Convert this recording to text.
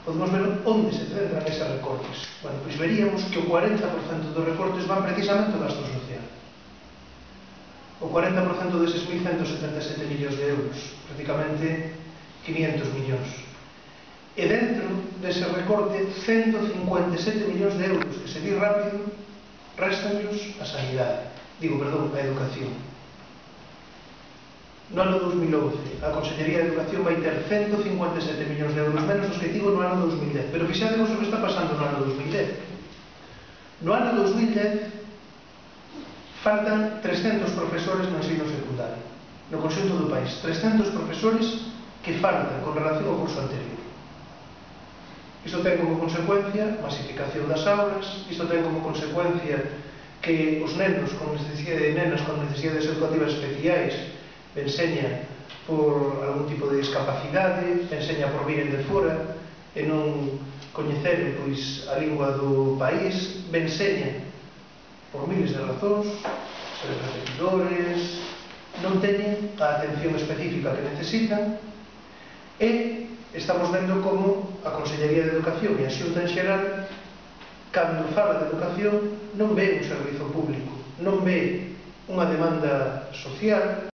podemos ver onde se centran eses recortes. Bueno, pois veríamos que o 40% dos recortes van precisamente ao gasto social. O 40% deses 1.177 millóns de euros, prácticamente 500 millóns. E dentro dese recorte, 157 millóns de euros, que se di rápido, réstanlos a sanidade, a educación. No ano 2011, a Consellería de Educación vai ter 157 millóns de euros menos dos que tivo no ano 2010. Pero fixadevos o que está pasando no ano 2010. No ano 2010, faltan 300 profesores no ensino secundario, no conxunto do país. 300 profesores que faltan con relación ao curso anterior. Isto ten como consecuencia masificación das aulas, isto ten como consecuencia que os nenos con necesidades educativas especiais enseñan por algún tipo de discapacidade, enseña por viren de fora e non coñeceren a lingua do país, enseña por miles de razóns, ser repetidores, non teñen a atención específica que necesitan, e estamos vendo como a Consellería de Educación e a Xunta en xeral, cando fala de educación, non ve un servizo público, non ve unha demanda social,